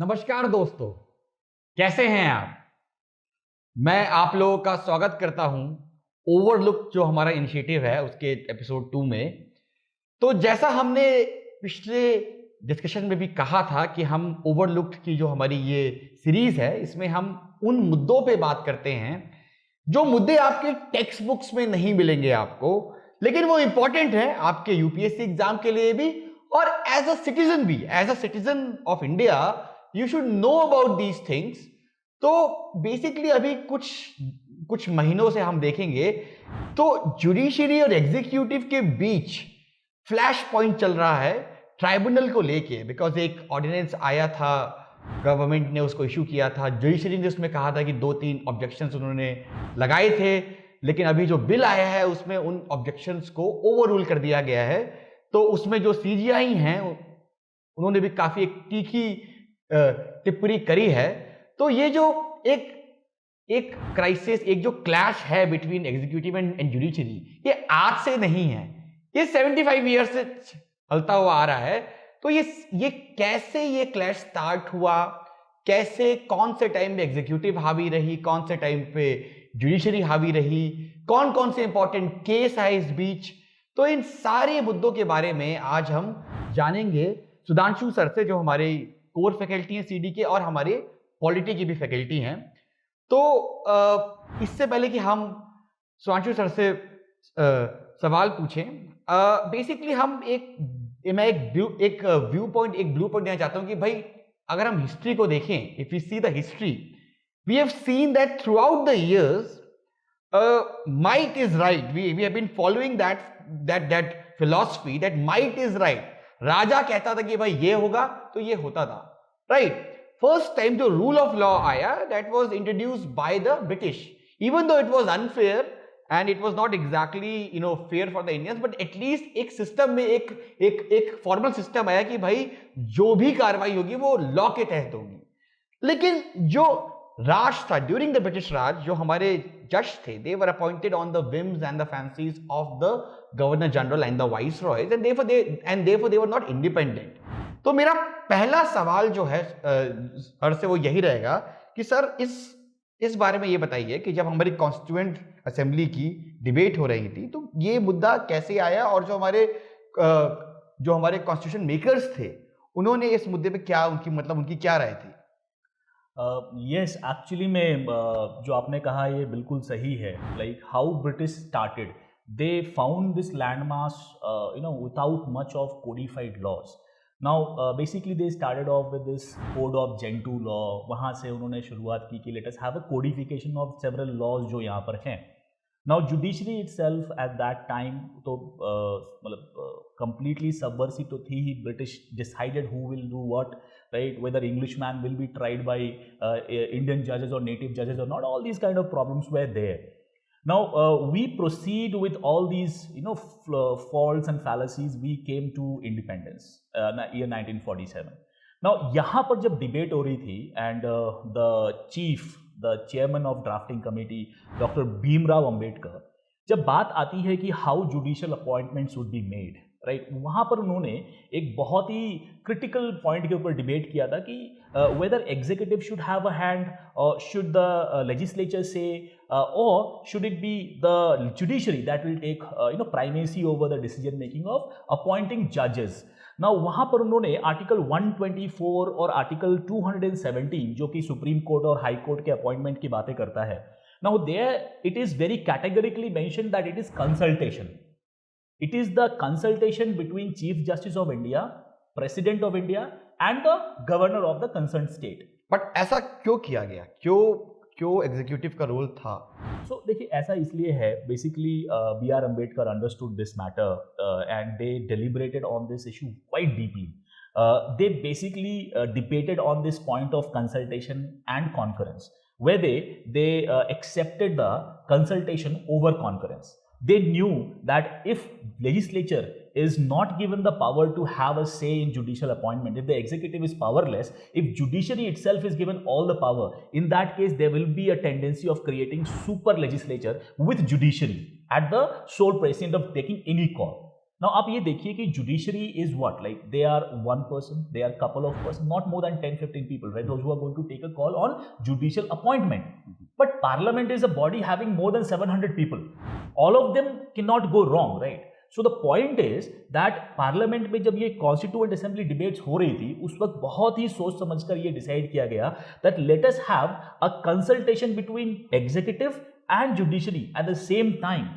नमस्कार दोस्तों, कैसे हैं आप? मैं आप लोगों का स्वागत करता हूं ओवरलुक जो हमारा इनिशिएटिव है उसके एपिसोड 2 में। तो जैसा हमने पिछले डिस्कशन में भी कहा था कि हम ओवरलुक्ड की जो हमारी ये सीरीज है इसमें हम उन मुद्दों पे बात करते हैं जो मुद्दे आपके टेक्स्ट बुक्स में नहीं मिलेंगे आपको, लेकिन वो इंपॉर्टेंट है आपके यूपीएससी एग्जाम के लिए भी और एज अ सिटीजन भी, as a citizen of India you should know about these things. तो बेसिकली अभी कुछ कुछ महीनों से हम देखेंगे तो जुडिशरी और एग्जीक्यूटिव के बीच फ्लैश पॉइंट चल रहा है ट्राइब्यूनल को लेके, बिकॉज एक ऑर्डिनेंस आया था, गवर्नमेंट ने उसको इशू किया था, जुडिशरी ने उसमें कहा था कि 2-3 ऑब्जेक्शंस उन्होंने लगाए थे, लेकिन अभी जो बिल आया है उसमें उन ऑब्जेक्शंस को ओवररूल कर दिया गया है। तो उसमें जो सीजीआई हैं उन्होंने भी काफी एक तीखी टिप्पणी करी है। तो ये जो एक एक क्राइसिस, एक जो क्लैश है बिटवीन एग्जीक्यूटिव एंड जुडिशरी, ये आज से नहीं है, ये 75 ईयर्स से चलता हुआ आ रहा है। तो ये कैसे ये क्लैश स्टार्ट हुआ, कैसे कौन से टाइम में एग्जीक्यूटिव हावी रही, कौन से टाइम पे जुडिशरी हावी रही, कौन कौन से इंपॉर्टेंट केस है इस बीच, तो इन सारे मुद्दों के बारे में आज हम जानेंगे सुधांशु सर से, जो हमारे कोर फैकल्टी हैं सीडी के और हमारे पॉलिटी की भी फैकल्टी हैं। तो इससे पहले कि हम सुधांशु सर से सवाल पूछें, बेसिकली हम मैं एक व्यू पॉइंट, एक ब्लू पॉइंट देना चाहता हूं कि भाई अगर हम हिस्ट्री को देखें, if we see the history, we have seen that throughout the years might is right. We have been following that philosophy that might is right. राजा कहता था कि भाई ये होगा तो ये होता था, right? First time जो rule of law आया, that was introduced by the British. Even though it was unfair and it was not exactly fair for the Indians, but at least एक सिस्टम में एक फॉर्मल सिस्टम आया कि भाई जो भी कार्रवाई होगी वो लॉ के तहत होगी। लेकिन जो राज था ड्यूरिंग द ब्रिटिश राज, जो हमारे जज थे, they were appointed on the whims and the fancies of the governor general and the viceroys, and therefore they were not independent. तो मेरा पहला सवाल जो है सर से वो यही रहेगा कि सर इस बारे में ये बताइए कि जब हमारी कॉन्स्टिट्यूएंट असेंबली की डिबेट हो रही थी तो ये मुद्दा कैसे आया, और जो हमारे कॉन्स्टिट्यूशन मेकर्स थे उन्होंने इस मुद्दे पे क्या उनकी क्या राय थी? यस, एक्चुअली में जो आपने कहा ये बिल्कुल सही है। Like how British started, they found this land mass without much of codified laws. Now basically they started off with this code of Gentoo law. वहाँ से उन्होंने शुरुआत की कि let us have a codification of several laws जो यहाँ पर हैं। Now judiciary itself at that time तो मतलब completely subversive to थी ही। British decided who will do what, right? Whether Englishman will be tried by Indian judges or native judges or not. All these kind of problems were there. Now we proceed with all these faults and fallacies. We came to independence year 1947. Now यहाँ पर जब debate हो रही थी and the chairman of drafting committee doctor Bhimrao Ambedkar, जब बात आती है कि how judicial appointments would be made, right, वहाँ पर उन्होंने एक बहुत ही क्रिटिकल पॉइंट के ऊपर डिबेट किया था कि whether executive should have a hand, should the legislature say, और should it be the judiciary that will take primacy over the decision making of appointing जजेस। ना वहाँ पर उन्होंने आर्टिकल 124 और आर्टिकल 217 जो कि सुप्रीम कोर्ट और हाई कोर्ट के अपॉइंटमेंट की बातें करता है, now there it is very categorically mentioned that it is consultation. It is the consultation between Chief Justice of India, President of India and the Governor of the concerned state. But ऐसा क्यों किया गया, क्यों executive का role था? So देखिए, ऐसा इसलिए है, basically B R Ambedkar understood this matter and they deliberated on this issue quite deeply. They basically debated on this point of consultation and concurrence, where they accepted the consultation over concurrence. They knew that if legislature is not given the power to have a say in judicial appointment, if the executive is powerless, if judiciary itself is given all the power, in that case there will be a tendency of creating super legislature with judiciary at the sole president of taking any call. Now आप ये देखिए कि judiciary is what, like they are one person, they are couple of person, not more than 10-15 people, right? Those who are going to take a call on judicial appointment. But parliament is a body having more than 700 people. All of them cannot go wrong, right? So the point is that parliament में जब ये constituent assembly debates हो रही थी, उस वक्त बहुत ही सोच समझकर ये decide किया गया that let us have a consultation between executive and judiciary at the same time.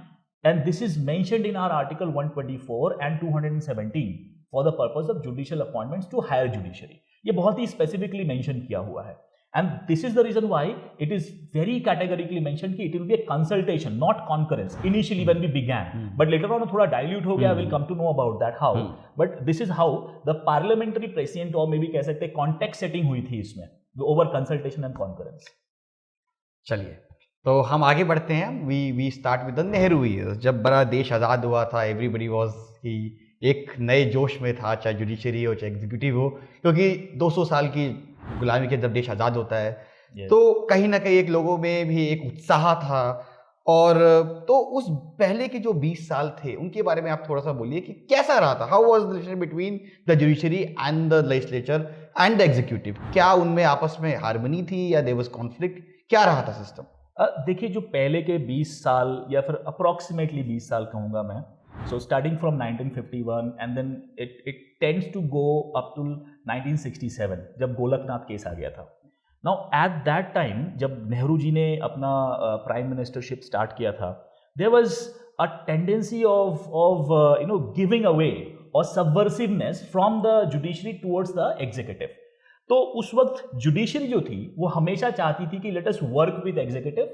And this is mentioned in our article 124 and 217 for the purpose of judicial appointments to higher judiciary. ये बहुत ही specifically mention किया हुआ है. And this is the reason why it is very categorically mentioned कि it will be a consultation, not concurrence. Initially when we began, but later on थोड़ा dilute हो गया. We'll come to know about that how. But this is how the parliamentary prescient or maybe कह सकते हैं context setting हुई थी इसमें, over consultation and concurrence. चलिए, तो हम आगे बढ़ते हैं. We start with the Nehru years. जब बड़ा देश आज़ाद हुआ था, एवरीबडी वाज कि एक नए जोश में था, चाहे जुडिशरी हो चाहे एग्जीक्यूटिव हो, क्योंकि 200 साल की गुलामी के जब देश आज़ाद होता है तो कहीं ना कहीं एक लोगों में भी एक उत्साह था. और तो उस पहले के जो 20 साल थे उनके बारे में आप थोड़ा सा बोलिए कि कैसा रहा था. How was the relation between the judiciary and the legislature and the executive. क्या उनमें आपस में हार्मनी थी या देयर वाज कॉन्फ्लिक्ट? क्या रहा था सिस्टम? देखिए, जो पहले के 20 साल या फिर अप्रॉक्सीमेटली 20 साल कहूँगा मैं, so starting from 1951 and then it tends to go up to 1967 जब गोलकनाथ केस आ गया था. नाउ एट दैट टाइम जब नेहरू जी ने अपना प्राइम मिनिस्टरशिप स्टार्ट किया था, there was a tendency of giving away और subversiveness from the judiciary towards the executive. तो उस वक्त जुडिशरी जो थी वो हमेशा चाहती थी कि let us work with executive.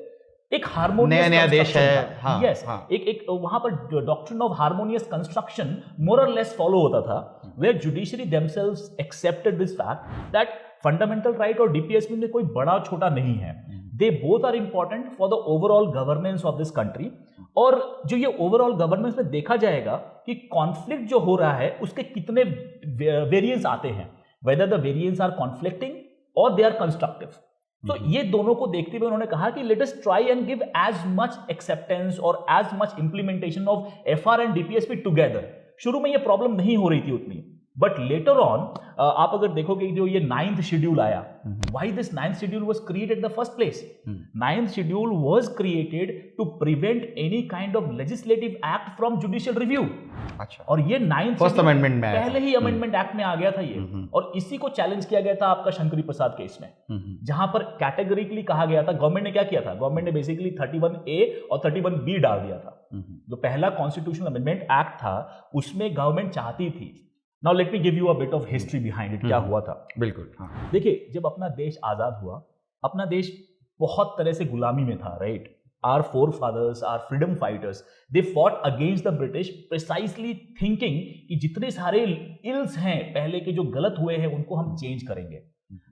एक हार्मोनियस नया देश है. हाँ, yes, हाँ. एक वहां पर doctrine of harmonious construction more और लेस फॉलो होता था, where judiciary themselves accepted this fact that fundamental right और डीपीएसपी में कोई बड़ा छोटा नहीं है. They both are important for the overall governance of this country. और जो ये ओवरऑल गवर्नेंस में देखा जाएगा कि कॉन्फ्लिक्ट जो हो रहा है उसके कितने वेरिएंस आते हैं, whether the variants are conflicting or they are constructive. तो ये दोनों को देखते हुए उन्होंने कहा कि let us try and give as much acceptance or as much implementation of FR and DPSP together. शुरू में ये प्रॉब्लम नहीं हो रही थी उतनी, बट लेटर ऑन आप अगर देखोगे जो ये 9th शेड्यूल आया, why this 9th schedule was created in the first place. 9th schedule was created to prevent any kind of legislative act from judicial review. अच्छा. और ये 9th फर्स्ट अमेंडमेंट में पहले ही अमेंडमेंट एक्ट में आ गया था ये. और इसी को चैलेंज किया गया था आपका शंकरी प्रसाद केस में, जहां पर कैटेगरिकली कहा गया था. गवर्नमेंट ने क्या किया था, गवर्नमेंट ने बेसिकली 31A और 31B डाल दिया था. जो पहला कॉन्स्टिट्यूशनल अमेंडमेंट एक्ट था उसमें गवर्नमेंट चाहती थी. Now let me give you a bit of history behind it. क्या हुआ था? बिल्कुल. हाँ. देखिए, जब अपना देश आजाद हुआ, अपना देश बहुत तरह से गुलामी में था, right? Our forefathers, our freedom fighters, they fought against the British precisely thinking कि जितने सारे ills हैं पहले के जो गलत हुए हैं उनको हम चेंज करेंगे.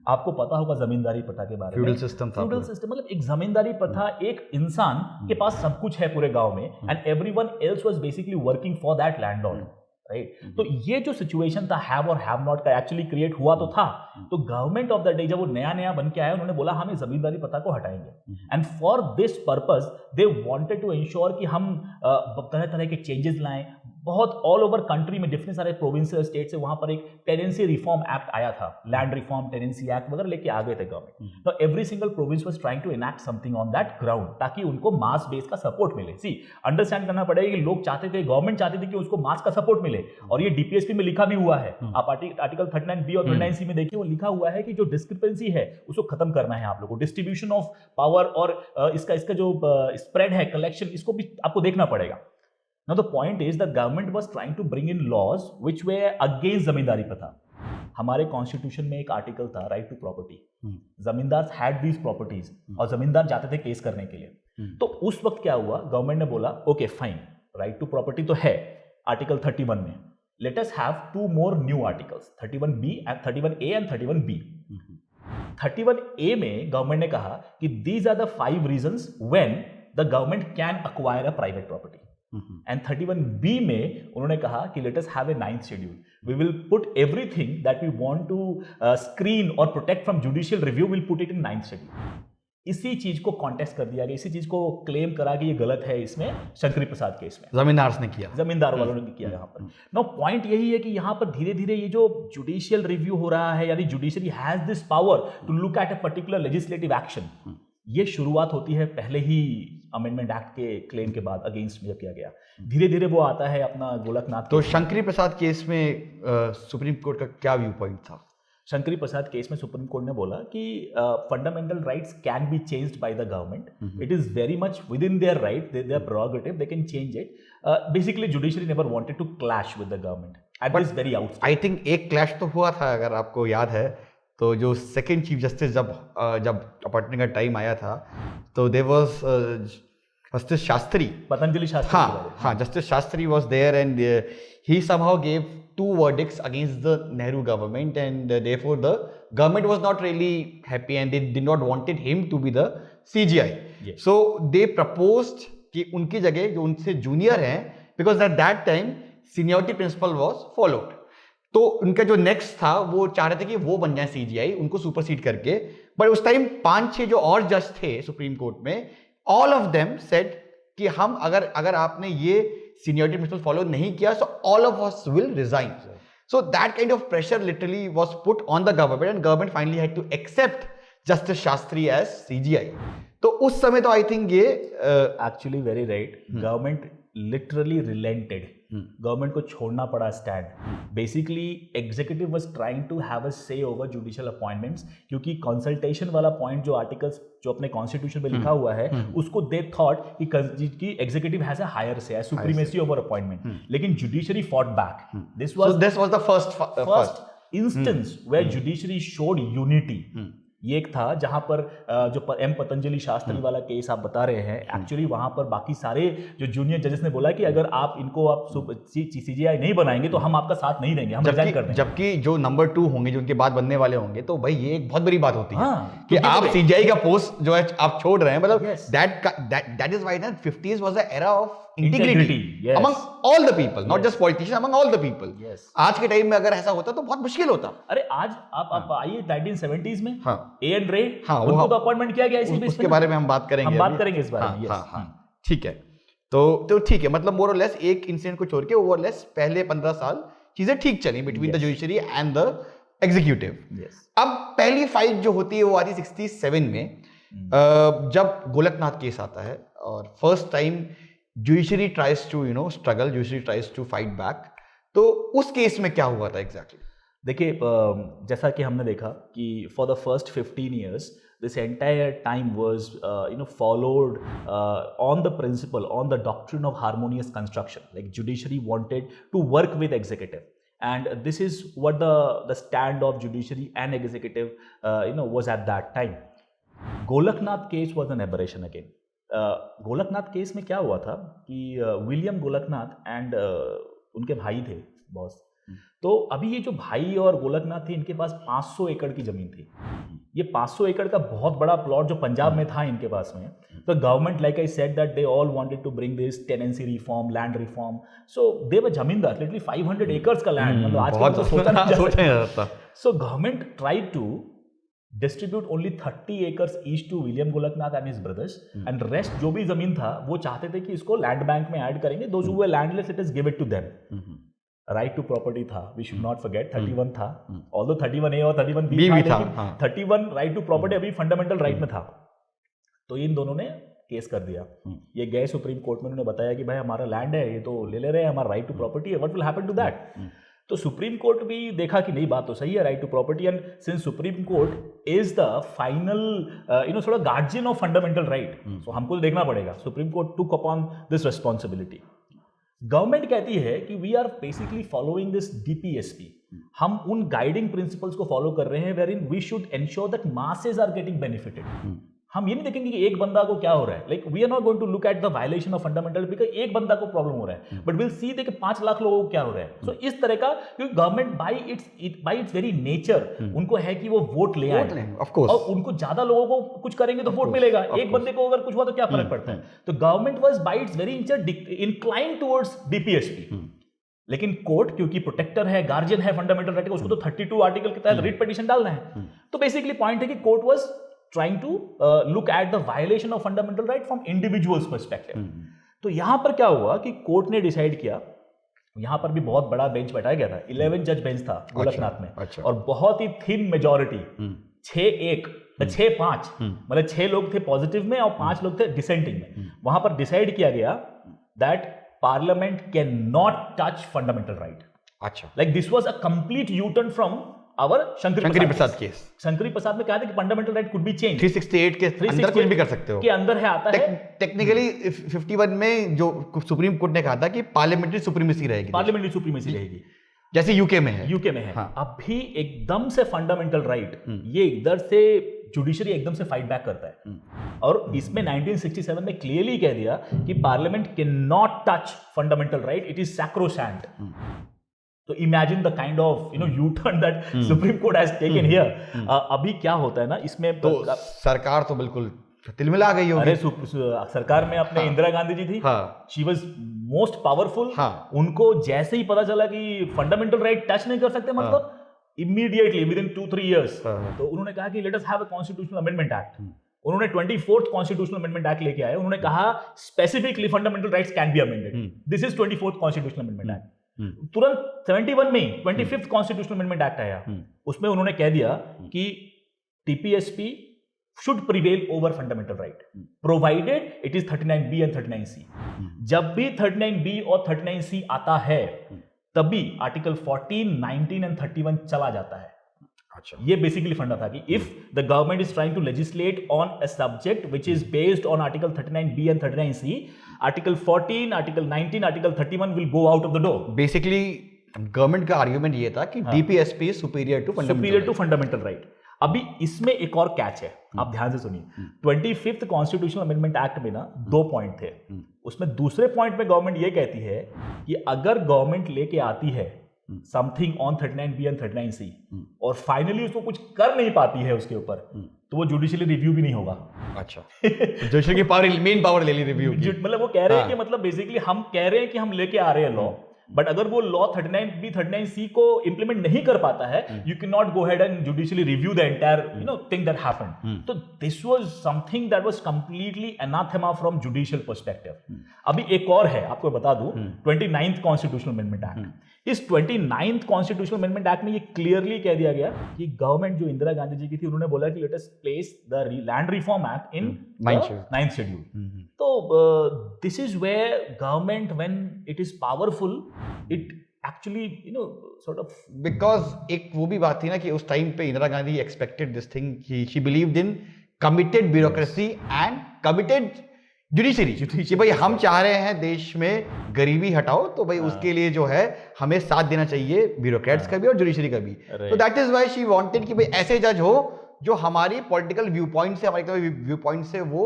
आपको पता होगा जमींदारी प्रथा के बारे में. फ्यूडल सिस्टम था. फ्यूडल सिस्टम मतलब एक जमींदारी प्रथा, एक इंसान के पास सब कुछ है पूरे गांव में and everyone else was basically working for that landlord, right? तो ये जो सिचुएशन था हैव और हैव नॉट का एक्चुअली क्रिएट हुआ तो था. तो गवर्नमेंट ऑफ द डे जब वो नया नया बन के आया, उन्होंने बोला हम इस जमींदारी प्रथा को हटाएंगे. And for this purpose they wanted to ensure कि हम तरह तरह के चेंजेस लाएं. बहुत ऑल ओवर कंट्री में डिफरेंट सारे प्रोविंशियल स्टेट से वहां पर एक टेनेंसी रिफॉर्म एक्ट आया था, लैंड रिफॉर्म, टेनेंसी एक्ट वगैरह लेके आ गए थे गवर्नमेंट. तो every single province was trying to enact something on that ground ताकि उनको मास बेस का सपोर्ट मिले. सी, अंडरस्टैंड करना पड़ेगा कि लोग चाहते थे, गवर्नमेंट चाहती थी कि उसको मास का सपोर्ट मिले. और ये डीपीएसपी में लिखा भी हुआ है. आप आर्टिकल 39B और 39C में देखिए, वो लिखा हुआ है कि जो डिस्क्रिपेंसी है उसको खत्म करना है आप लोगों को. डिस्ट्रीब्यूशन ऑफ पावर और इसका जो स्प्रेड है, कलेक्शन, इसको भी आपको देखना पड़ेगा. Now the point is that government was trying to bring in laws which were against जमींदारी प्रथा. हमारे कॉन्स्टिट्यूशन में एक आर्टिकल था राइट टू प्रॉपर्टी. जमींदार हैड दीज प्रॉपर्टीज और जमींदार जाते थे केस करने के लिए. तो उस वक्त क्या हुआ, गवर्नमेंट ने बोला okay fine, right to property तो है आर्टिकल 31 में, let us have 2 more new articles, 31B एंड 31A एंड 31B. 31A में गवर्नमेंट ने कहा कि these are the 5 reasons when the government can acquire a private property. And 31B में उन्होंने कहा कि let us have a 9th schedule. We will put everything that we want to screen और protect from judicial review, will put it in 9th schedule. इसी चीज को contest कर दिया गया, इसी चीज को क्लेम करा कि ये गलत है इसमें शंकरी प्रसाद केस में, जमींदार ने किया, जमींदार वालों ने किया यहाँ पर। नाउ पॉइंट यही है कि यहाँ पर धीरे धीरे ये जो जुडिशियल रिव्यू हो रहा है, यानी judiciary has this power to look at a particular legislative action, ये शुरुआत होती है पहले ही अमेंडमेंट एक्ट के क्लेम के बाद अगेंस्ट में किया गया। धीरे धीरे वो आता है अपना गोलकनाथ। तो शंकरी प्रसाद केस में सुप्रीम कोर्ट का क्या व्यू पॉइंट था? शंकरी प्रसाद केस में सुप्रीम कोर्ट ने बोला कि fundamental rights can be changed by the government, it is very much within their right, their prerogative, they can change it. Basically judiciary never wanted to clash with the government at this very outset. I think एक clash तो हुआ था, अगर आपको याद है, तो जो सेकंड चीफ जस्टिस जब अपॉइंटमेंट का टाइम आया था, तो there was justice Shastri, Patanjali Shastri. हाँ, justice Shastri was there and he somehow gave two verdicts against the Nehru government, and therefore the government was not really happy and they did not wanted him to be the CGI. Yes. So they proposed कि उनकी जगह जो उनसे junior हैं, because at that time seniority principle was followed, तो उनका जो next था वो चाह रहे थे कि वो बन जाए CGI, उनको सुपरसीड करके। बट उस टाइम 5-6 जो और जज थे सुप्रीम कोर्ट में, ऑल ऑफ देम सेड कि हम अगर आपने ये seniority principle follow नहीं किया, so all of us will resign. So that kind of pressure literally was put on the government, and government finally had to accept Justice Shastri as CGI. तो उस समय तो I think ये actually very right, government literally relented, government को छोड़ना पड़ा stand. Basically executive was trying to have a say over judicial appointments, क्योंकि consultation वाला पॉइंट जो आर्टिकल्स जो अपने कॉन्स्टिट्यूशन में लिखा हुआ है, उसको दे थॉट कि executive has a higher say, supremacy over appointment, लेकिन judiciary fought back. This was the first instance where judiciary showed unity. ये एक था जहां पर जो एम पतंजलि शास्त्री वाला केस आप बता रहे हैं, एक्चुअली वहां पर बाकी सारे जो जूनियर जजेस ने बोला कि अगर आप इनको आप सीजीआई नहीं बनाएंगे तो हम आपका साथ नहीं देंगे, हम रिजाइन कर देंगे। जबकि जो नंबर 2 होंगे, जो उनके बाद बनने वाले होंगे, तो भाई ये एक बहुत बड़ी बात होती है कि आप सीजीआई का पोस्ट जो है आप छोड़ रहे हैं। मतलब that is why that 50s was the era of integrity among all the people, not just politicians, among all the people. आज के टाइम में अगर ऐसा होता तो बहुत मुश्किल होता। अरे आज आप आइए 1970s में ए एंड रे, उनको तो अपॉइंटमेंट किया गया इसी उसके बारे में हम बात करेंगे, इस बारे में। ठीक है, तो ठीक है, मतलब मोर और लेस एक इंसिडेंट को छोड़ के ओवर लेस पहले 15 साल चीजें ठीक चली between the judiciary and the executive. अब पहली फाइट जो होती है वो आती 67 में, जब गोलकनाथ केस आता है, और first time judiciary tries to struggle, judiciary tries to fight back. तो उस केस में क्या हुआ था एग्जैक्टली? देखिए, जैसा कि हमने देखा कि for the first 15 years this entire time was followed on the principle, on the doctrine of harmonious construction. Like judiciary wanted to work with executive, and this is what the stand of judiciary and executive was at that time. Golaknath case was an aberration again. Golaknath case में क्या हुआ था कि William Golaknath and उनके भाई थे boss. तो अभी ये जो भाई और गोलकनाथ थे, इनके पास 500 एकड़ की जमीन थी। ये 500 एकड़ का बहुत बड़ा प्लॉट जो पंजाब में था इनके पास में। तो government, like I said, that they all wanted to bring this tenancy reform, land reform. So they were zamindar, literally 500 acres का लैंड, मतलब आज तो सोचा नहीं जाता। So government tried to distribute only 30 acres each to William Golaknath and his brothers, and rest जो भी जमीन था वो चाहते थे कि इसको लैंड बैंक में ऐड करेंगे। those who were landless, let us give it to them. Right to property था, वी शुड नॉट फॉरगेट, 31 था, ऑल्दो 31A और 31B था, लेकिन 31 राइट टू प्रॉपर्टी अभी फंडामेंटल राइट में था। तो इन दोनों ने केस कर दिया। ये गए सुप्रीम कोर्ट में, उन्होंने बताया कि भाई हमारा लैंड है, ये तो ले ले रहे हैं, हमारा राइट टू प्रॉपर्टी है, what will happen to that? तो सुप्रीम कोर्ट भी देखा कि नहीं, बात तो सही है, right to property, and since Supreme Court is the final थोड़ा guardian of fundamental right, so हमको देखना पड़ेगा। Supreme Court took upon this responsibility. Government कहती है कि we are basically following this DPSP, हम उन गाइडिंग प्रिंसिपल्स को फॉलो कर रहे हैं where in we should ensure that masses are getting benefited. हम ये नहीं देखेंगे कि एक बंदा को क्या हो रहा है, like we are not going to look at the violation of fundamental because एक बंदा को प्रॉब्लम हो रहा है, बट विल सी दे कि 5 लाख लोगों को क्या हो रहा है। सो इस तरह का, क्योंकि government by it's very nature उनको है कि वो वोट ले आए, और उनको ज्यादा लोगों को कुछ करेंगे तो वोट मिलेगा, एक बंदे को अगर कुछ हुआ तो क्या फर्क पड़ता है। तो government was by it's very nature inclined towards DPSP, लेकिन कोर्ट क्योंकि प्रोटेक्टर है, गार्जियन है फंडामेंटल राइट का, उसको तो 32 आर्टिकल के तहत रिट पिटीशन डालना है। तो बेसिकली पॉइंट है कि court was trying to look at the violation of fundamental right from individuals perspective. तो यहाँ पर क्या हुआ कि कोर्ट ने डिसाइड किया, यहाँ पर भी बहुत बड़ा बेंच बैठाया गया था, 11 जज बेंच था गोरखनाथ में, और बहुत ही थिन मेजॉरिटी, 6-5, मतलब 6 लोग थे पॉजिटिव में और 5 लोग थे डिसेंटिंग में. वहां पर डिसाइड किया गया that parliament can not touch fundamental right. अच्छा, like this was a complete U turn from our Shankari Prasad case. Shankari Prasad में क्या था कि fundamental right could be change. 368 के अंदर कुछ भी कर सकते हो, के अंदर है, आता है. टेक्निकली 51 में जो सुप्रीम कोर्ट ने कहा था कि पार्लियामेंट्री सुप्रीमेसी रहेगी, जैसे यूके में है. हाँ. अभी एकदम से फंडामेंटल राइट ये इधर से जुडिशरी एकदम से फाइट बैक करता है. और इसमें 1967 में क्लियरली कह दिया कि parliament can not touch fundamental right, it is sacrosanct. तो imagine the kind of U turn that Supreme Court has taken here. अभी क्या होता है ना इसमें, तो सरकार तो बिल्कुल तिलमिला गई होगी. अरे सरकार में अपने इंदिरा गांधी जी थी, शी वाज मोस्ट पावरफुल. उनको जैसे ही पता चला कि फंडामेंटल राइट टच नहीं कर सकते, मतलब इमीडिएटली विद इन 2-3 इयर्स, तो उन्होंने कहा कि let us have a constitutional amendment act. उन्होंने 24th कॉन्स्टिट्यूशनल अमेंडमेंट एक्ट लेके आए. उन्होंने कहा specifically fundamental rights can be amended. This is 24th constitutional amendment act. तुरंत 71 में 25th कॉन्स्टिट्यूशनल अमेंडमेंट एक्ट आया. उसमें उन्होंने कह दिया कि टीपीएसपी should prevail over fundamental right, provided it is 39B and 39C. जब भी 39B और 39C आता है, तभी आर्टिकल 14, 19 and 31 चला जाता है. अच्छा, ये बेसिकली फंडा था कि if the government is trying to legislate on a subject which is based on article 39B and 39C, article 14, article 19, article 31 will go out of the door. Basically government का argument ये था कि DPSP is superior to fundamental right. अभी इसमें एक और catch है, आप ध्यान से सुनिए. 25th कॉन्स्टिट्यूशनल अमेंडमेंट एक्ट में ना 2 पॉइंट थे. उसमें दूसरे पॉइंट में गवर्नमेंट ये कहती है कि अगर गवर्नमेंट लेके आती है something on 39B and 39C और फाइनली उसको कुछ कर नहीं पाती है उसके ऊपर, तो वो जुडिशियली रिव्यू भी नहीं होगा. अच्छा, जुडिशियरी की पावर, मेन पावर ले ली रिव्यू की. मतलब वो कह रहे हैं कि मतलब बेसिकली हम कह रहे हैं कि हम लेके आ रहे हैं लॉ, बट अगर वो लॉ 39B 39C को इंप्लीमेंट नहीं कर पाता है, you can not go head and judicially review the entire thing that happened. तो this was something that was completely anathema from judicial perspective. अभी एक और है, आपको बता दूं, 29th कॉन्स्टिट्यूशनल अमेंडमेंट एक्ट. इस 29th कॉन्स्टिट्यूशनल अमेंडमेंट एक्ट में ये क्लियरली कह दिया गया कि गवर्नमेंट जो इंदिरा गांधी जी की थी, उन्होंने बोला कि let us place the land reform act in 9th schedule. तो this is where government when it is powerful, it actually sort of, because एक वो भी बात थी ना कि उस टाइम पे Indira Gandhi expected this thing, she believed in committed bureaucracy and committed judiciary. कि भाई हम चाह रहे हैं देश में गरीबी हटाओ, तो भाई उसके लिए जो है हमें साथ देना चाहिए ब्यूरोक्रेट्स का भी और जुडिशरी का भी. तो that is why she wanted कि भाई ऐसे जज हो जो हमारी पॉलिटिकल व्यू पॉइंट से, हमारे व्यू पॉइंट से वो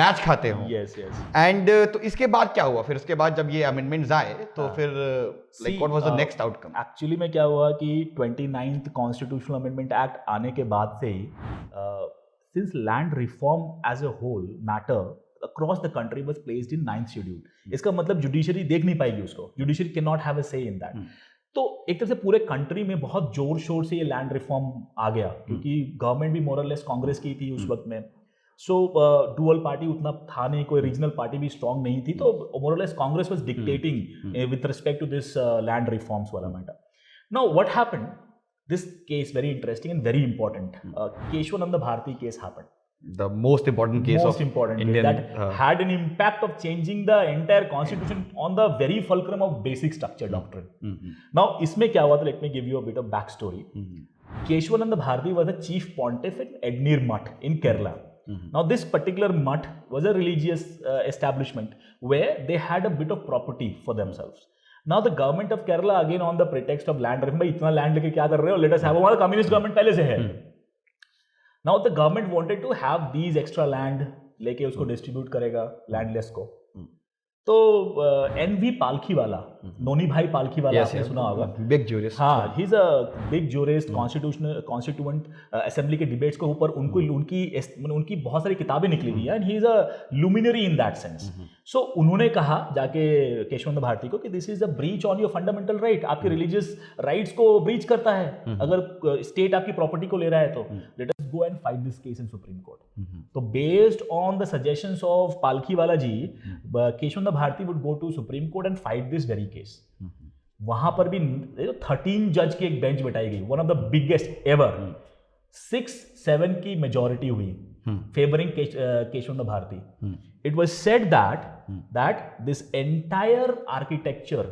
मैच खाते हो. Yes yes. एंड तो इसके बाद क्या हुआ फिर? उसके बाद जब ये अमेंडमेंट्स आए तो फिर like what was the next outcome? Actually में क्या हुआ कि 29th कॉन्स्टिट्यूशनल अमेंडमेंट एक्ट आने के बाद से ही since land reform as a whole matter across the country was placed in 9th schedule. इसका मतलब जुडिशरी देख नहीं पाएगी उसको, judiciary can not have a से इन दैट. तो एक तरह से पूरे कंट्री में बहुत जोर शोर से ये लैंड रिफॉर्म आ गया, क्योंकि गवर्नमेंट भी मोरलेस कांग्रेस की थी उस वक्त में. सो डुअल पार्टी उतना था नहीं, कोई रीजनल पार्टी भी स्ट्रांग नहीं थी, तो more or less Congress was dictating with respect to this land reforms वाला matter. Now what happened, this case very interesting and very important. Keshwananda Bharati case happened. The most important case of Indian that had an impact of changing the entire constitution on the very fulcrum of basic structure doctrine. Now, इसमें क्या हुआ था? Let me give you a bit of backstory. Keshwananda Bharati was a chief pontiff at Ednir Mutt in Kerala. Now, this particular mutt was a religious establishment where they had a bit of property for themselves. Now, the government of Kerala, again on the pretext of land reform, भाई इतना land लेके क्या कर रहे हो? Let us have, हमारा communist government पहले से है. Now the government wanted to have these extra land, लेके उसको डिस्ट्रीब्यूट करेगा लैंडलेस को. तो NV पालखी वाला, नोनी भाई पालखी वाला, आपने सुना होगा, बिग जूरिस्ट. हाँ, he is a big jurist, constituent assembly के डिबेट्स के ऊपर उनकी बहुत सारी किताबें निकली हुई है, and he is a luminary in that sense. So उन्होंने कहा जाके केशवानंद भारती को कि this is a breach on your fundamental right, आपके रिलीजियस राइट्स को ब्रीच करता है अगर स्टेट आपकी प्रॉपर्टी को ले रहा है तो let us go and fight this case in Supreme Court. तो based on the suggestions of Palkhivala ji, Keshavananda Bharati would go to Supreme Court and fight this very case. वहां पर भी 13 जज की एक बेंच बिठाई गई, one of the biggest ever. 6-7 की मेजॉरिटी हुई favouring Keshavananda Bharati. It was said that this entire architecture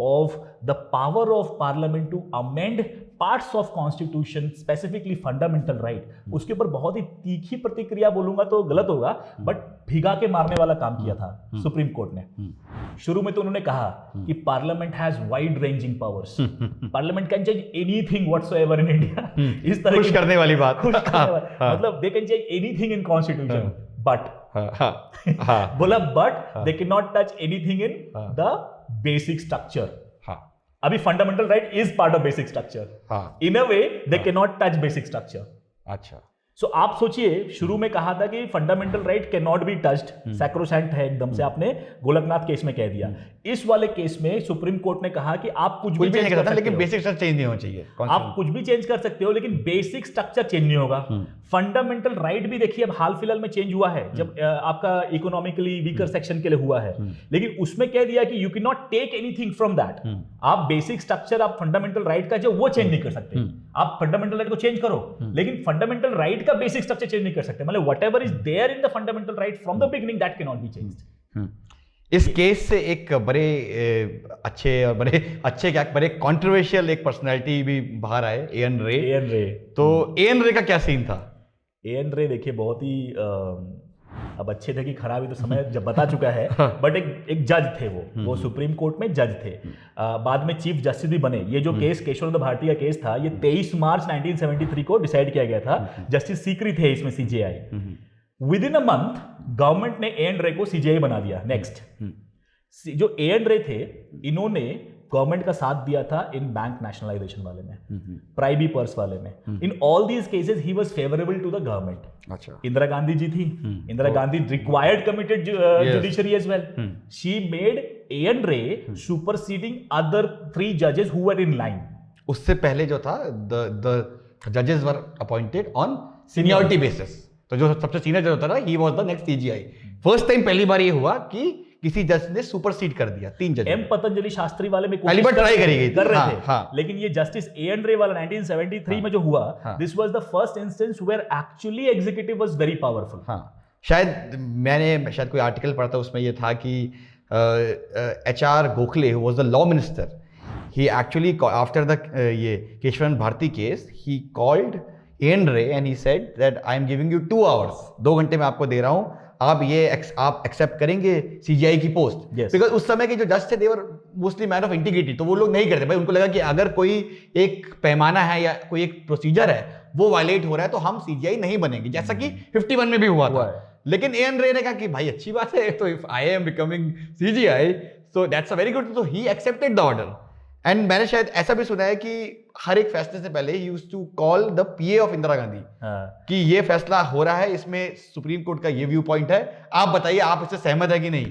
of the power of parliament to amend parts of constitution, specifically fundamental right, उसके ऊपर बहुत ही तीखी प्रतिक्रिया बोलूंगा तो गलत होगा, बट भिगा के मारने वाला काम किया था सुप्रीम कोर्ट ने। शुरू में तो उन्होंने कहा कि parliament has wide ranging powers, parliament can change anything whatsoever in India. इस तरह खुश करने वाली बात, मतलब they can change anything in constitution, but बोला but they can not touch anything in the basic structure. अभी fundamental right is part of basic structure, in a way they can not touch basic structure. अच्छा, so आप सोचिए, शुरू में कहा था कि fundamental right can not be touched, sacrosanct है एकदम से, आपने गोलकनाथ केस में कह दिया। इस वाले केस में सुप्रीम कोर्ट ने कहा कि आप कुछ भी चेंज कर सकते हो, लेकिन बेसिक स्ट्रक्चर चेंज नहीं होना चाहिए। आप कुछ भी चेंज कर सकते हो लेकिन बेसिक स्ट्रक्चर चेंज नहीं होगा। फंडामेंटल राइट भी देखिए, अब हाल फिलहाल में चेंज हुआ है जब आपका इकोनॉमिकली वीकर सेक्शन के लिए हुआ है, लेकिन उसमें कह दिया कि you can not take anything from that. आप बेसिक स्ट्रक्चर, आप फंडामेंटल राइट का जो वो चेंज नहीं कर सकते। आप फंडामेंटल राइट को चेंज करो लेकिन फंडामेंटल राइट का बेसिक स्ट्रक्चर चेंज नहीं कर सकते। मतलब whatever is there in the fundamental right from the beginning, that can not be changed. इस केस से एक बड़े अच्छे क्या बड़े कंट्रोवर्शियल एक पर्सनालिटी भी बाहर आए, एएन रे। तो एएन रे का क्या सीन था? एएन रे देखिए बहुत ही अब अच्छे थे कि खराब, तो समय जब बता चुका है, बट एक जज थे वो सुप्रीम कोर्ट में जज थे, बाद में चीफ जस्टिस भी बने। ये जो केस केशवानंद भारती का केस था, ये 23 मार्च 1973 को डिसाइड किया गया था। जस्टिस सीकरी थे इसमें CJI. With in a month government ने एएन रे को सीजेआई बना दिया। नेक्स्ट जो एएन रे थे, इन्होंने गवर्नमेंट का साथ दिया था इन बैंक नेशनलाइजेशन वाले में, प्राइबी पर्स वाले में। In all these cases he was favourable to the government. अच्छा, इंदिरा गांधी जी थी, Indira Gandhi required committed judiciary as well. She made A N Ray superseding other 3 जजेस हु वर इन लाइन। उससे पहले जो था द जजेस वर अपॉइंटेड ऑन सीनियरिटी बेसिस, तो जो सबसे सीनियर जज होता था, ही was the next CGI. First time पहली बार ये हुआ कि किसी जज ने सुपरसीड कर दिया 3 जज। एम पतंजलि शास्त्री वाले में पहली बार ट्राई कर रहे थे, लेकिन ये जस्टिस एएन रे वाला 1973 में जो हुआ, this was the first instance where actually executive was very powerful. शायद मैंने कोई आर्टिकल पढ़ा था, उसमें ये था कि H R Gokhale who was the law minister, he actually after the ये Keshavananda Bharati case, he called A N Ray and he said that I am giving you 2 hours, 2 घंटे में आपको दे रहा हूं, आप एक्सेप्ट करेंगे सीजीआई की पोस्ट? बिकॉज उस समय के जो जज थे, देवर मोस्टली मैन ऑफ इंटीग्रिटी, तो वो लोग नहीं करते भाई। उनको लगा कि अगर कोई एक पैमाना है या कोई एक प्रोसीजर है वो वायलेट हो रहा है तो हम सीजीआई नहीं बनेंगे, जैसा कि 51 में भी हुआ था। लेकिन एएन रे ने कहा कि भाई अच्छी बात है, तो if I am becoming C G I so that's a very good, तो he accepted the order. And मैंने शायद ऐसा भी सुना है कि हर एक फैसले से पहले ही used to call the PA of Indira Gandhi कि ये फैसला हो रहा है, इसमें सुप्रीम कोर्ट का ये व्यू पॉइंट है, आप बताइए आप इससे सहमत है कि नहीं।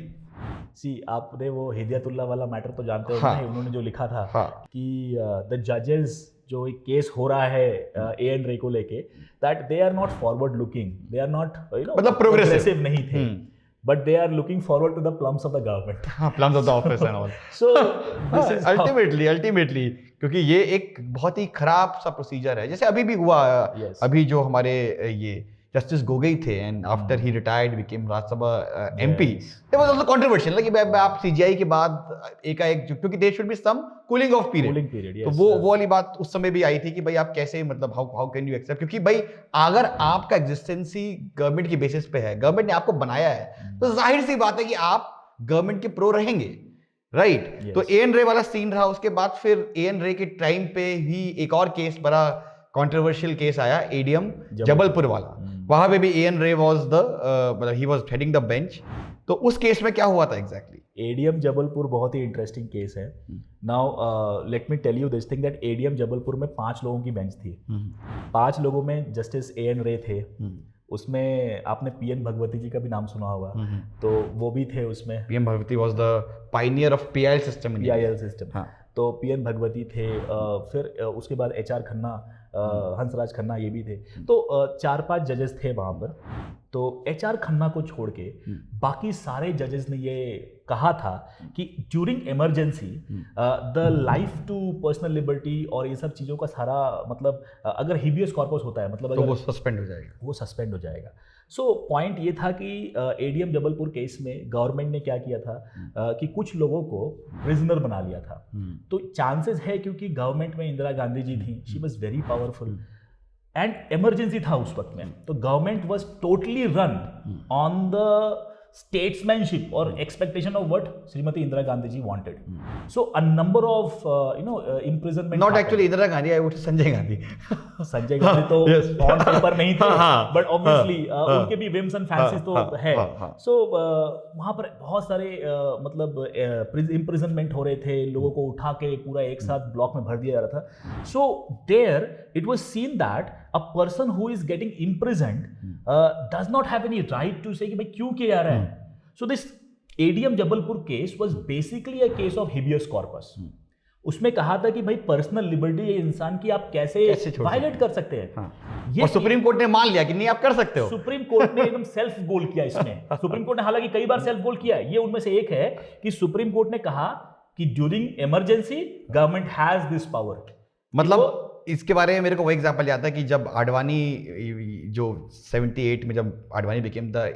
सी आपने वो हिदायतुल्लाह वाला मैटर तो जानते हो, उन्होंने जो लिखा था कि द जजेस जो एक केस हो रहा है एएन रे को लेके, that they are not forward looking, they are not मतलब प्रोग्रेसिव नहीं थे, but they are looking forward to the plums of the government. Plums of the office and all. So this is ultimately क्योंकि ये एक बहुत ही खराब सा procedure है, जैसे अभी भी हुआ। अभी जो हमारे ये जस्टिस गोगोई थे, and after he retired became Rajya Sabha MP, it was also controversial कि आप सीजीआई के बाद एकाएक, क्योंकि there should be some cooling off period, तो वो वाली बात उस समय भी आई थी कि भाई आप कैसे, मतलब हाउ कैन यू एक्सेप्ट, क्योंकि भाई अगर आपका एग्जिस्टेंस ही गवर्नमेंट की बेसिस पे है, गवर्नमेंट ने आपको बनाया है, तो जाहिर सी बात है कि आप गवर्नमेंट के प्रो रहेंगे, राइट। तो एएन रे वाला सीन रहा। उसके बाद फिर एएन रे के टाइम पे ही एक और केस, बड़ा कंट्रोवर्शियल केस आया, एडीएम जबलपुर वाला। वहां पे भी एएन रे वाज द मतलब he was heading the bench. तो उस केस में क्या हुआ था एग्जैक्टली? एडीएम जबलपुर बहुत ही इंटरेस्टिंग केस है। Now let me tell you this thing that ADM Jabalpur में 5 लोगों की बेंच थी। 5 लोगों में जस्टिस एएन रे थे, उसमें आपने पीएन भगवती जी का भी नाम सुना होगा, तो वो भी थे उसमें। PM Bhagwati was the Pioneer of PIL system in PIL system. हाँ। तो पीएन भगवती थे, फिर उसके बाद एचआर खन्ना, हंसराज खन्ना ये भी थे। तो 4-5 जजेस थे वहाँ पर। तो एचआर खन्ना को छोड़ के बाकी सारे जजेस ने ये कहा था कि during emergency the life to personal liberty और ये सब चीज़ों का सारा मतलब अगर हिबियस कॉर्पस होता है मतलब तो वो सस्पेंड हो जाएगा, वो सस्पेंड हो जाएगा। सो पॉइंट ये था कि एडीएम जबलपुर केस में गवर्नमेंट ने क्या किया था कि कुछ लोगों को प्रिजनर बना लिया था। तो चांसेस है क्योंकि गवर्नमेंट में इंदिरा गांधी जी थी, she was very powerful and emergency था उस वक्त में, तो government was totally run on the statesmanship or expectation of what Srimati Indira Gandhi ji wanted. So a number of imprisonment. Not actually Indira Gandhi, I would say Sanjay Gandhi. Sanjay Gandhi तो on paper नहीं थे, but obviously उनके भी whims and fancies तो है। सो वहाँ पर बहुत सारे मतलब इम्प्रिजनमेंट हो रहे थे, लोगों को उठा के पूरा एक साथ ब्लॉक में भर दिया जा रहा था। So there it was seen that a person who is getting imprisoned does not have any right to say कि भाई क्यों किया जा रहा है। So this ADM Jabalpur case was basically a case of habeas corpus. उसमें कहा था कि भाई पर्सनल लिबर्टी ये इंसान की आप कैसे वायलेट कर सकते हैं। हाँ। और सुप्रीम कोर्ट ने मान लिया कि नहीं आप कर सकते हो। सुप्रीम कोर्ट ने एकदम सेल्फ गोल किया इसमें। सुप्रीम कोर्ट ने हालांकि कई बार सेल्फ गोल किया है, ये उनमें से एक है कि सुप्रीम कोर्ट ने कहा कि during emergency government has this power. मतलब इसके बारे में मेरे को वो एग्जांपल याद है कि जब आडवाणी जो 78 में जब Advani became the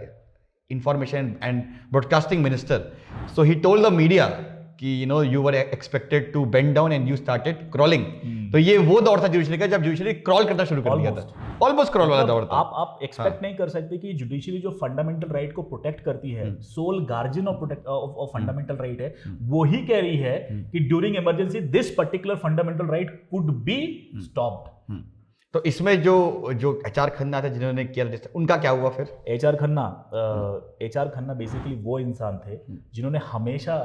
information and broadcasting minister, so he told the media कि you were expected to bend down and you started crawling. तो ये वो दौर था जुडिशरी का जब जुडिशरी क्रॉल करना शुरू कर दिया था, ऑलमोस्ट क्रॉल वाला दौर था। आप एक्सपेक्ट नहीं कर सकते कि जुडिशरी जो फंडामेंटल राइट को प्रोटेक्ट करती है, sole guardian of fundamental right है, वो ही कह रही है कि during emergency this particular fundamental right could be stopped. तो इसमें जो एचआर खन्ना थे जिन्होंने किया, उनका क्या हुआ फिर? एचआर खन्ना बेसिकली वो इंसान थे जिन्होंने हमेशा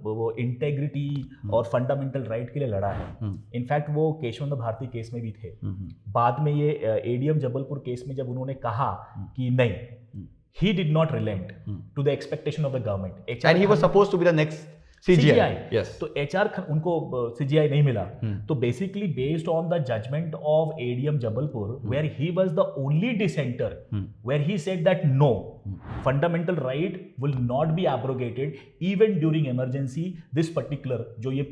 वो इंटेग्रिटी और फंडामेंटल राइट के लिए लड़ा है। इनफैक्ट वो केशवंत भारती केस में भी थे। बाद में ये एडीएम जबलपुर केस में जब उन्होंने कहा कि नहीं, he did not relent to the expectation of the government and he was supposed to be the next CGI. Yes. तो एचआर उनको CGI नहीं मिला। तो basically based on the judgment of A D M Jabalpur where he was the only dissenter, where he said that no, fundamental right will not be abrogated even during emergency. This particular जो ये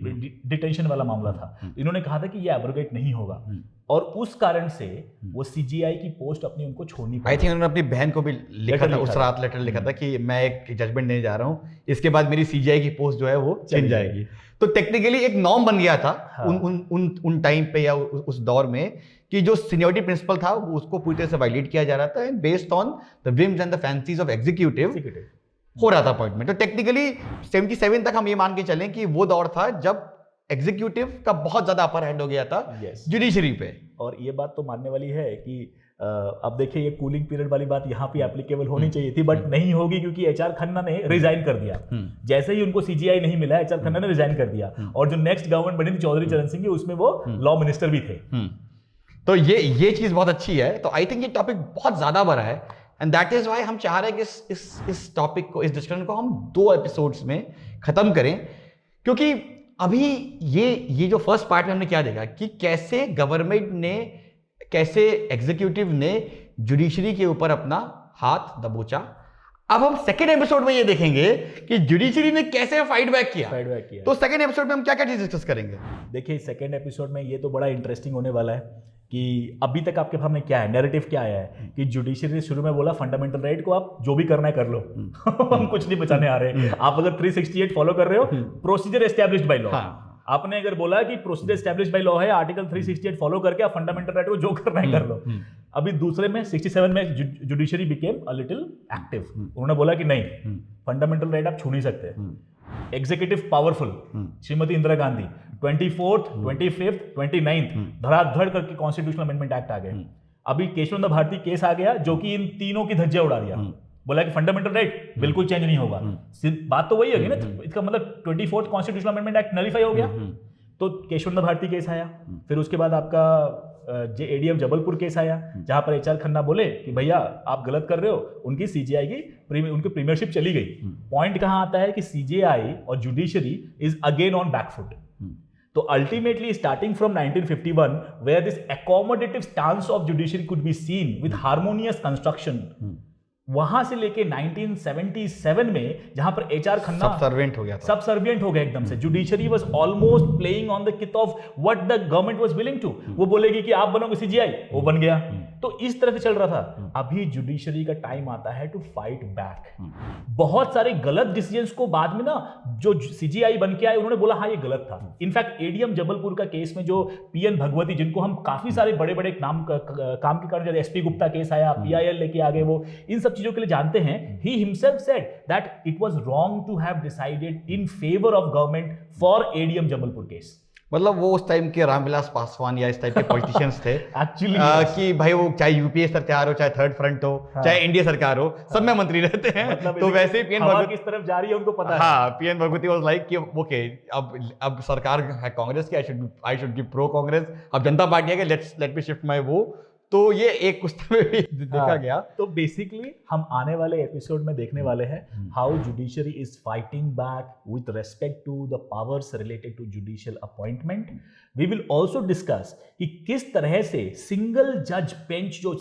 detention वाला मामला था, इन्होंने कहा था कि ये एब्रोगेट नहीं होगा और उस कारण से वो सीजीआई की पोस्ट अपनी उनको छोड़नी पड़ी। आई थिंक उन्होंने अपनी बहन को भी लिखा था, उस रात लेटर लिखा था कि मैं एक जजमेंट देने जा रहा हूँ, इसके बाद मेरी सीजीआई की पोस्ट जो है वो चली जाएगी। तो टेक्निकली एक नॉर्म बन गया था उन टाइम पे या उस दौर में कि जो सीनियरिटी प्रिंसिपल था उसको पूरी तरह से वायलेट किया जा रहा था and based on the whims and the fancies of executive हो रहा था अपॉइंटमेंट। तो टेक्निकली 77 तक हम ये मान के चलें कि वो दौर था जब एग्जीक्यूटिव का बहुत ज्यादा अपर हैंड हो गया था जुडिशरी पे। और ये बात तो मानने वाली है कि अब देखिए ये कूलिंग पीरियड वाली बात यहाँ पे एप्लीकेबल होनी चाहिए थी, बट नहीं होगी क्योंकि एचआर खन्ना ने रिजाइन कर दिया। जैसे ही उनको सीजीआई नहीं मिला, एचआर खन्ना ने रिजाइन कर दिया और जो नेक्स्ट गवर्नमेंट बनी थी चौधरी चरण सिंह की, उसमें वो लॉ मिनिस्टर भी थे। तो ये चीज बहुत अच्छी है। तो आई थिंक ये टॉपिक बहुत ज्यादा बड़ा है एंड दैट इज व्हाई हम चाह रहे हैं कि इस टॉपिक को, इस डिस्कशन को हम 2 एपिसोड्स में खत्म करें, क्योंकि अभी ये जो फर्स्ट पार्ट में हमने क्या देखा कि कैसे गवर्नमेंट ने, कैसे एग्जीक्यूटिव ने जुडिशरी के ऊपर अपना हाथ दबोचा। अब हम सेकेंड एपिसोड में ये देखेंगे कि जुडिशरी ने कैसे फाइट बैक किया। तो सेकेंड एपिसोड में हम क्या क्या चीज डिस्कस करेंगे? देखिए सेकेंड एपिसोड में ये तो बड़ा इंटरेस्टिंग होने वाला है कि अभी तक आपके सामने क्या है, नैरेटिव क्या आया है कि जुडिशरी ने शुरू में बोला फंडामेंटल राइट को आप जो भी करना है कर लो, हम कुछ नहीं बचाने आ रहे। आप अगर 368 फॉलो कर रहे हो, प्रोसीजर एस्टैब्लिश्ड बाय लॉ, आपने अगर बोला कि प्रोसीजर एस्टैब्लिश्ड बाय लॉ है, आर्टिकल 368 फॉलो करके आप फंडामेंटल राइट को जो करना है कर लो। अभी दूसरे में 67 में judiciary became a little active. उन्होंने बोला कि नहीं, फंडामेंटल राइट आप छू नहीं सकते। Executive powerful, Shrimati Indira Gandhi 24th, 25th, 29th धड़ाधड़ करके कॉन्स्टिट्यूशनल अमेंडमेंट एक्ट आ गए। अभी केशवंत भारती केस आ गया जो कि इन तीनों की धज्जियां उड़ा दिया। बोला कि फंडामेंटल राइट बिल्कुल चेंज नहीं होगा। बात तो वही होगी ना, इसका मतलब 24th constitutional amendment act nullify हो गया। तो केशवंत भारती केस आया, फिर उसके बाद आपका एडीएम जबलपुर केस आया, जहां पर एचआर खन्ना बोले कि भैया आप गलत कर रहे हो, उनकी सीजीआई की उनकी प्रीमियरशिप चली गई। पॉइंट कहां आता है कि सीजीआई और judiciary is again on back foot. तो ultimately starting from 1951 where this accommodative stance of judiciary could be seen with harmonious construction, वहां से लेके 1977 में जहां पर एचआर खन्ना सबसर्वेंट हो गया था, सबसर्विएंट हो गया एकदम से, judiciary was almost playing on the kit of what the government was willing to. वो बोलेगी कि आप बनोगे सीजीआई, वो बन गया। तो इस तरह से चल रहा था। अभी जुडिशरी का टाइम आता है टू फाइट बैक। बहुत सारे गलत डिसीजंस को बाद में ना जो सीजीआई बन के आए उन्होंने बोला हाँ ये गलत था। इनफैक्ट एडीएम जबलपुर का केस में जो पीएन भगवती, जिनको हम काफी सारे बड़े बड़े काम के कारण, जैसे एसपी गुप्ता केस आया, पीआईएल लेके आ गए, वो इन सब चीजों के लिए जानते हैं। He himself said that it was wrong to have decided in favour of government for ADM Jabalpur case. मतलब वो उस टाइम के रामविलास पासवान या इस टाइप के पॉलिटिशियंस थे एक्चुअली कि भाई वो चाहे यूपीए सरकार हो, चाहे थर्ड फ्रंट हो, चाहे एनडीए सरकार हो, सब में मंत्री रहते हैं। मतलब तो वैसे ही पीएन भगवती किस तरफ जा रही है उनको पता है। हाँ, पीएन भगवती वाज लाइक कि ओके अब सरकार है कांग्रेस की, I should give pro Congress. अब जनता पार्टी है कि लेट मी शिफ्ट माय वो। तो ये एक कुश्ती में भी देखा गया। तो बेसिकली हम आने वाले एपिसोड में देखने वाले हैं how judiciary is fighting back with respect to the powers related to judicial appointment. We will also discuss कि किस तरह से सिंगल जज बेंच जो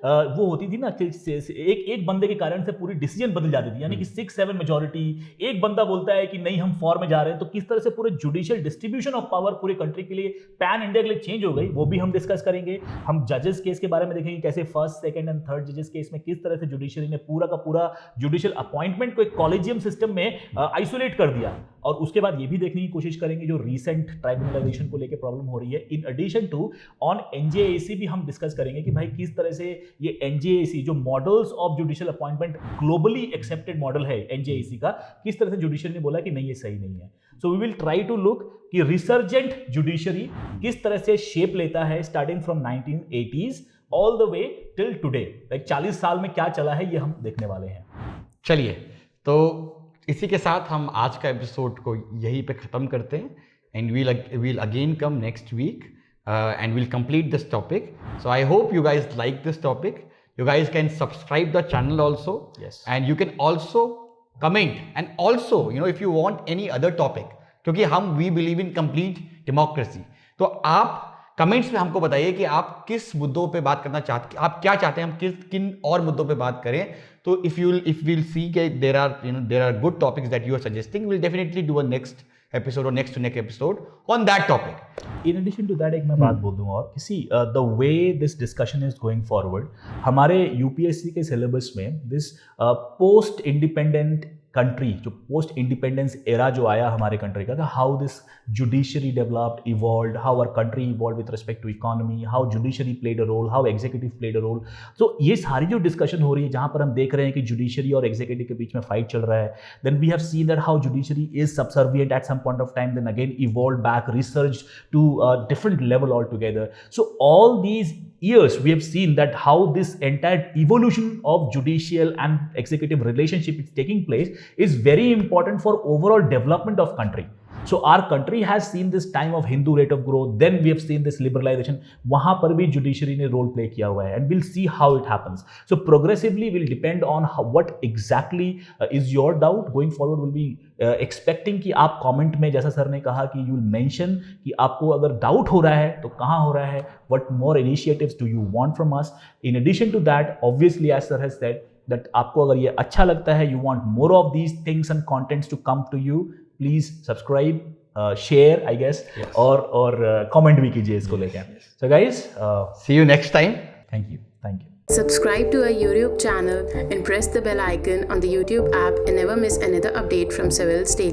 वो होती थी ना, एक बंदे के कारण से पूरी डिसीजन बदल जाती थी, यानी कि 6-7 मेजॉरिटी, एक बंदा बोलता है कि नहीं हम 4 में जा रहे हैं, तो किस तरह से पूरे जुडिशियल डिस्ट्रीब्यूशन ऑफ पावर पूरे कंट्री के लिए, पैन इंडिया के लिए चेंज हो गई, वो भी हम डिस्कस करेंगे। हम जजेस केस के बारे में देखेंगे कैसे फर्स्ट, सेकंड एंड थर्ड जजेस केस में किस तरह से जुडिशरी ने पूरा का पूरा जुडिशियल अपॉइंटमेंट को एक कॉलेजियम सिस्टम में आइसोलेट कर दिया। और उसके बाद ये भी देखने की कोशिश करेंगे जो रीसेंट ट्राइब्यूनलाइजेशन को लेकर प्रॉब्लम हो रही है। In addition to on NJAC भी हम डिस्कस करेंगे कि भाई किस तरह से ये एनजेएसी जो models of judicial appointment globally accepted model है एनजेएसी का, किस तरह से जुडिशरी ने बोला कि नहीं ये सही नहीं है। So we will try to look कि रिसर्जेंट जुडिशरी किस तरह से शेप लेता है starting from 1980s all the way till today. Like 40 साल में क्या चला है ये हम देखने वाले हैं। चलिए, तो इसी के साथ हम आज का एपिसोड को यहीं पे ख़त्म करते हैं। And we'll again come next week and we'll complete this topic. So I hope you guys like this topic. You guys can subscribe the channel also. Yes. And you can also comment. And also, if you want any other topic, क्योंकि we believe in complete democracy. तो आप comments में हमको बताइए कि आप किस मुद्दों पे बात करना चाहते हैं, आप क्या चाहते हैं हम किन और मुद्दों पे बात करें। तो if we'll see that there are good topics that you are suggesting, we'll definitely do a next episode or next to next episode on that topic. In addition to that, एक मैं बात बोल दूँ और किसी the way this discussion is going forward, हमारे UPSC के syllabus में this post independent कंट्री, जो पोस्ट इंडिपेंडेंस एरा जो आया हमारे कंट्री का, how this judiciary developed, evolved, how our country evolve with respect to economy, how judiciary played a role, how executive played a role. तो ये सारी जो discussion हो रही है जहां पर हम देख रहे हैं कि जुडिशरी और एग्जीक्यूटिव के बीच में फाइट चल रहा है, then we have seen that how judiciary is subservient at some point of time, then again evolve back, research to different level all together. So all these years we have seen that how this entire evolution of judicial and executive relationship is taking place is very important for overall development of country. So our country has seen this time of Hindu rate of growth, then we have seen this liberalization, वहाँ पर भी judiciary ने role play किया हुआ है, and we'll see how it happens. So progressively will depend on what exactly is your doubt going forward. Will be expecting कि आप comment में, जैसा सर ने कहा कि you will mention कि आपको अगर doubt हो रहा है तो कहाँ हो रहा है, what more initiatives do you want from us. In addition to that, obviously as sir has said that आपको अगर ये अच्छा लगता है, you want more of these things and contents to come to you, please subscribe, share I guess, yes. और comment भी कीजिए इसको लेकर. So guys, see you next time. Thank you. Subscribe to our YouTube channel and press the bell icon on the YouTube app and never miss another update from Civil's Daily.